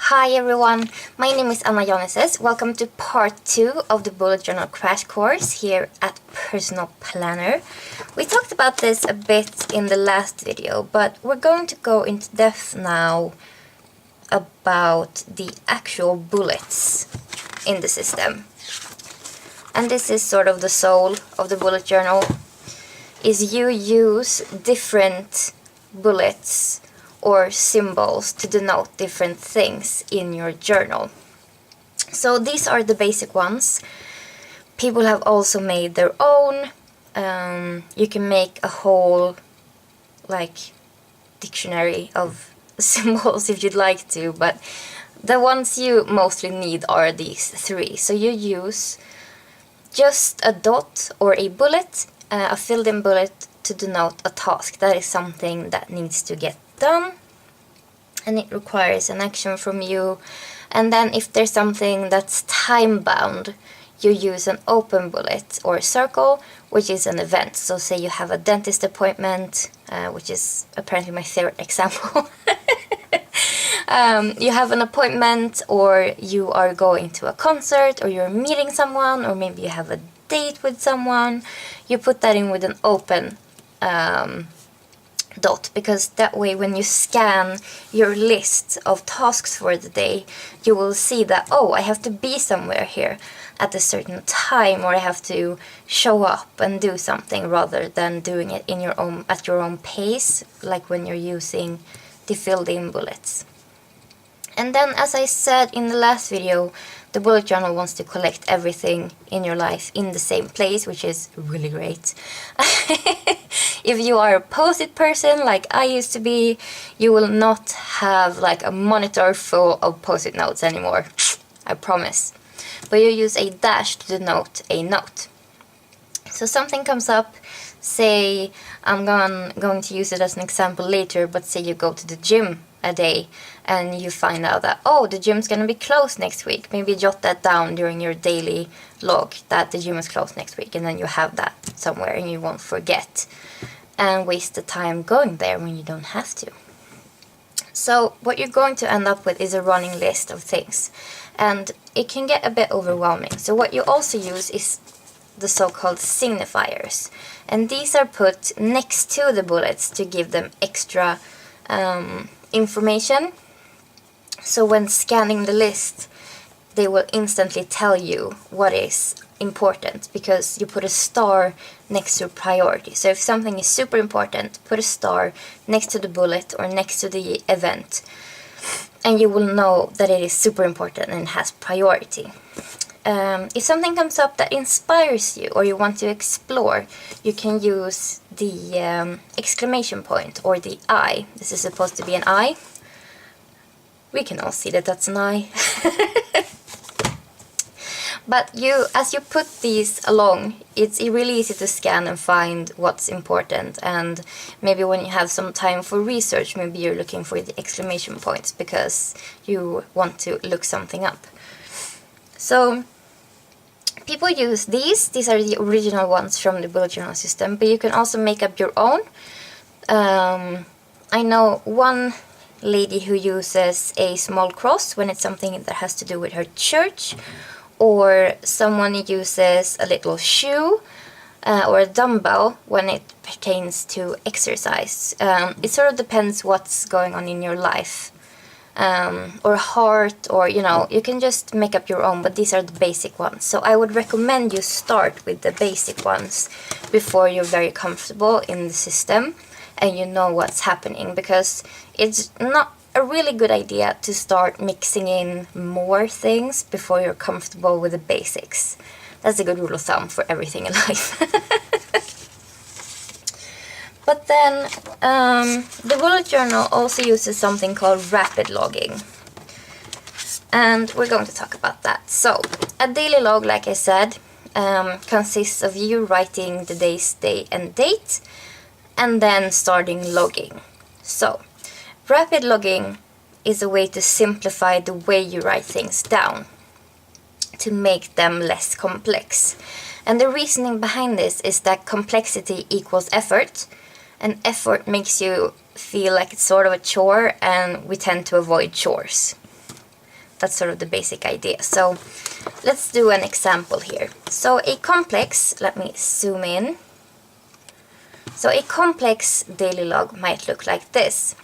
Hi everyone, my name is Anna Janises. Welcome to part 2 of the bullet journal crash course here at Personal Planner. We talked about this a bit in the last video, but we're going to go into depth now about the actual bullets in the system. And this is sort of the soul of the bullet journal, is you use different bullets or symbols to denote different things in your journal. So these are the basic ones. People have also made their own. You can make a whole dictionary of symbols if you'd like to, but the ones you mostly need are these three. So you use just a dot or a bullet, a filled-in bullet to denote a task. That is something that needs to get done, and it requires an action from you. And then if there's something that's time-bound, you use an open bullet or circle, which is an event. So say you have a dentist appointment, which is apparently my favorite example. You have an appointment, or you are going to a concert, or you're meeting someone, or maybe you have a date with someone. You put that in with an open dot, because that way when you scan your list of tasks for the day, you will see that, oh, I have to be somewhere here at a certain time, or I have to show up and do something, rather than doing it in your own at your own pace, like when you're using the filled-in bullets. And then, as I said in the last video, the bullet journal wants to collect everything in your life in the same place, which is really great. If you are a post-it person like I used to be, you will not have like a monitor full of post-it notes anymore. I promise. But you use a dash to denote a note. So something comes up, say, I'm going to use it as an example later, but say you go to the gym a day and you find out that, oh, the gym's gonna be closed next week. Maybe jot that down during your daily log, that the gym is closed next week, and then you have that somewhere and you won't forget and waste the time going there when you don't have to. So what you're going to end up with is a running list of things, and it can get a bit overwhelming. So what you also use is the so-called signifiers, and these are put next to the bullets to give them extra information. So when scanning the list, they will instantly tell you what is important, because you put a star next to priority. So if something is super important, put a star next to the bullet or next to the event, and you will know that it is super important and has priority. If something comes up that inspires you or you want to explore, you can use the exclamation point or the eye. This is supposed to be an eye. We can all see that that's an eye. But as you put these along, it's really easy to scan and find what's important. And maybe when you have some time for research, maybe you're looking for the exclamation points because you want to look something up. So people use these. These are the original ones from the bullet journal system, but you can also make up your own. I know one lady who uses a small cross when it's something that has to do with her church, or someone uses a little shoe or a dumbbell when it pertains to exercise. It sort of depends what's going on in your life. Or heart, or you can just make up your own, but these are the basic ones. So I would recommend you start with the basic ones before you're very comfortable in the system and you know what's happening, because it's not a really good idea to start mixing in more things before you're comfortable with the basics. That's a good rule of thumb for everything in life. But then the bullet journal also uses something called rapid logging, and we're going to talk about that. So a daily log, like I said, consists of you writing the day's day and date and then starting logging. So rapid logging is a way to simplify the way you write things down, to make them less complex. And the reasoning behind this is that complexity equals effort, and effort makes you feel like it's sort of a chore, and we tend to avoid chores. that's sort of the basic idea. So let's do an example here. So a complex, let me zoom in. So a complex daily log might look like this.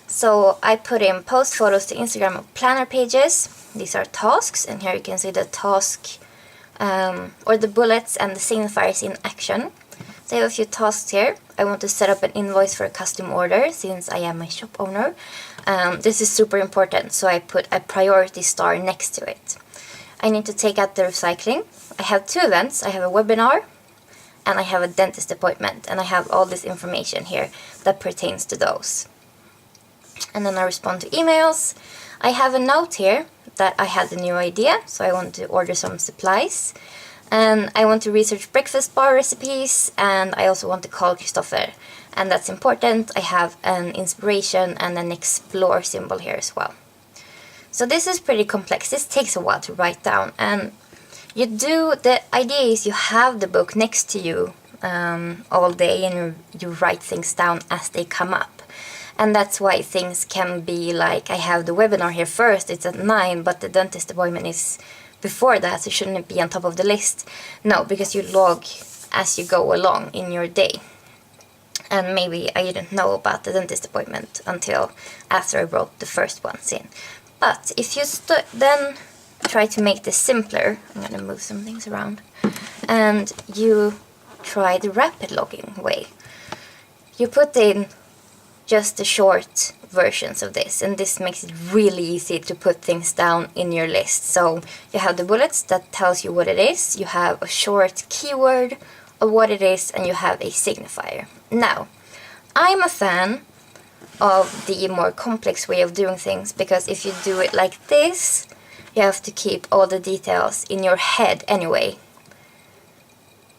So I put in post photos to Instagram of planner pages. These are tasks, and here you can see the task or the bullets and the signifiers in action. So I have a few tasks here. I want to set up an invoice for a custom order since I am a shop owner. This is super important, so I put a priority star next to it. I need to take out the recycling. I have 2 events. I have a webinar and I have a dentist appointment, and I have all this information here that pertains to those. And then I respond to emails. I have a note here that I had a new idea, so I want to order some supplies. And I want to research breakfast bar recipes, and I also want to call Christopher. And that's important. I have an inspiration and an explore symbol here as well. So this is pretty complex. This takes a while to write down, and the idea is you have the book next to you all day, and you write things down as they come up. And that's why things can be like, I have the webinar here first, it's at 9, but the dentist appointment is before that, so shouldn't it be on top of the list? No, because you log as you go along in your day. And maybe I didn't know about the dentist appointment until after I wrote the first ones in. But if you then try to make this simpler, I'm going to move some things around, and you try the rapid logging way. You put in just the short versions of this, and this makes it really easy to put things down in your list. So you have the bullets that tells you what it is, you have a short keyword of what it is, and you have a signifier. Now, I'm a fan of the more complex way of doing things, because if you do it like this, you have to keep all the details in your head anyway.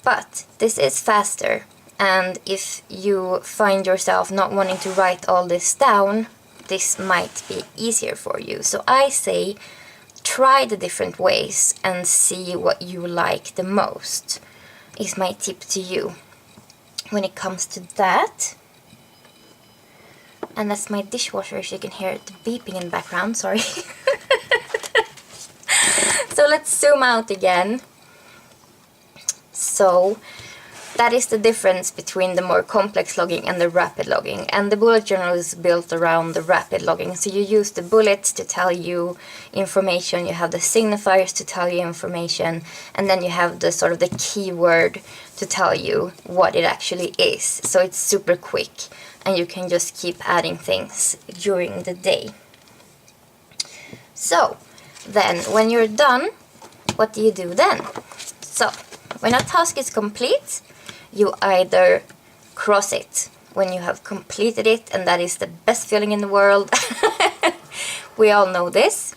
But this is faster, and if you find yourself not wanting to write all this down, this might be easier for you. So I say try the different ways and see what you like the most, is my tip to you when it comes to that. And that's my dishwasher, if you can hear the beeping in the background, sorry. So let's zoom out again. So that is the difference between the more complex logging and the rapid logging. And the bullet journal is built around the rapid logging. So you use the bullets to tell you information, you have the signifiers to tell you information, and then you have the sort of the keyword to tell you what it actually is. So it's super quick, and you can just keep adding things during the day. So then when you're done, what do you do then? So when a task is complete, you either cross it when you have completed it, and that is the best feeling in the world. We all know this.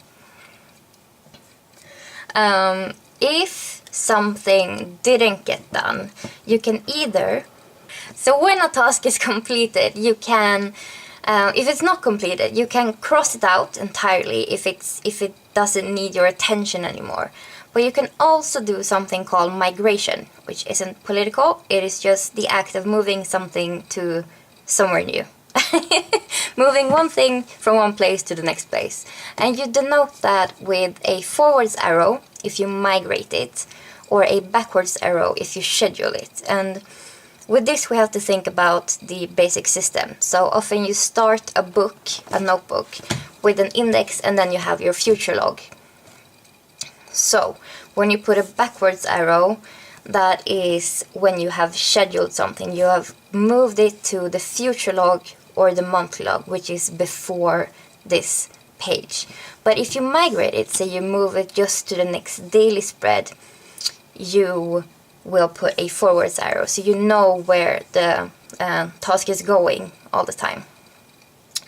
If something didn't get done, you can either... So when a task is completed, you can... if it's not completed, you can cross it out entirely if it doesn't need your attention anymore. But you can also do something called migration, which isn't political. It is just the act of moving something to somewhere new. Moving one thing from one place to the next place. And you denote that with a forwards arrow if you migrate it, or a backwards arrow if you schedule it. And with this we have to think about the basic system. So often you start a book, a notebook, with an index, and then you have your future log. So when you put a backwards arrow, that is when you have scheduled something. You have moved it to the future log or the monthly log, which is before this page. But if you migrate it, say you move it just to the next daily spread, you will put a forwards arrow, so you know where the task is going all the time.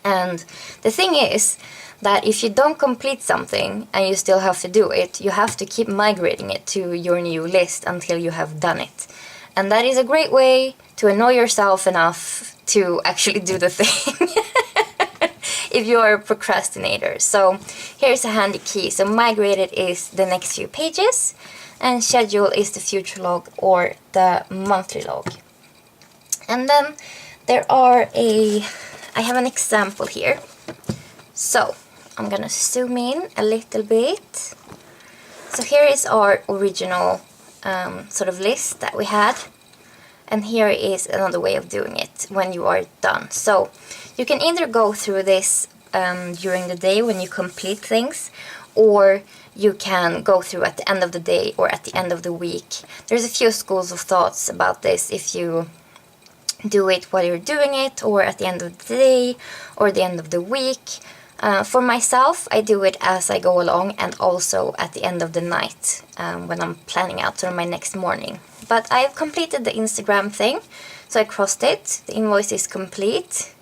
And the thing is that if you don't complete something and you still have to do it, you have to keep migrating it to your new list until you have done it. And that is a great way to annoy yourself enough to actually do the thing. If you are a procrastinator. So here's a handy key. So migrated is the next few pages, and schedule is the future log or the monthly log. And then I have an example here. So I'm gonna zoom in a little bit. So here is our original sort of list that we had. And here is another way of doing it when you are done. So you can either go through this during the day when you complete things, or you can go through at the end of the day or at the end of the week. There's a few schools of thoughts about this, if you do it while you're doing it, or at the end of the day, or the end of the week. For myself, I do it as I go along, and also at the end of the night when I'm planning out for my next morning. But I've completed the Instagram thing, so I crossed it. The invoice is complete.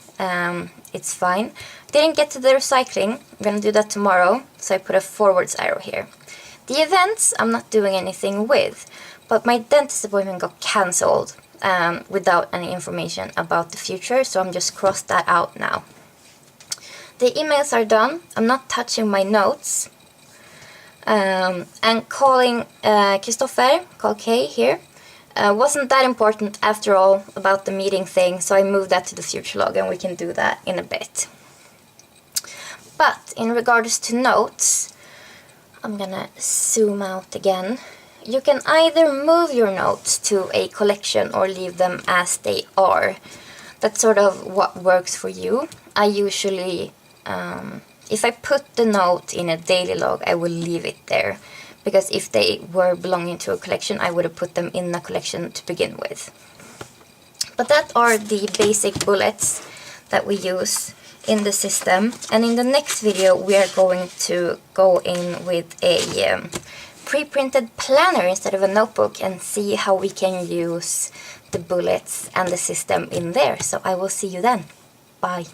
It's fine. Didn't get to the recycling. I'm gonna do that tomorrow, so I put a forwards arrow here. The events I'm not doing anything with, but my dentist appointment got cancelled without any information about the future, so I'm just crossed that out now. The emails are done. I'm not touching my notes. And calling Christopher, call K here, wasn't that important after all about the meeting thing, so I moved that to the future log, and we can do that in a bit. But in regards to notes, I'm gonna zoom out again. You can either move your notes to a collection or leave them as they are. That's sort of what works for you. I usually, if I put the note in a daily log, I will leave it there. Because if they were belonging to a collection, I would have put them in a collection to begin with. But that are the basic bullets that we use in the system. And in the next video, we are going to go in with a pre-printed planner instead of a notebook and see how we can use the bullets and the system in there. So I will see you then. Bye.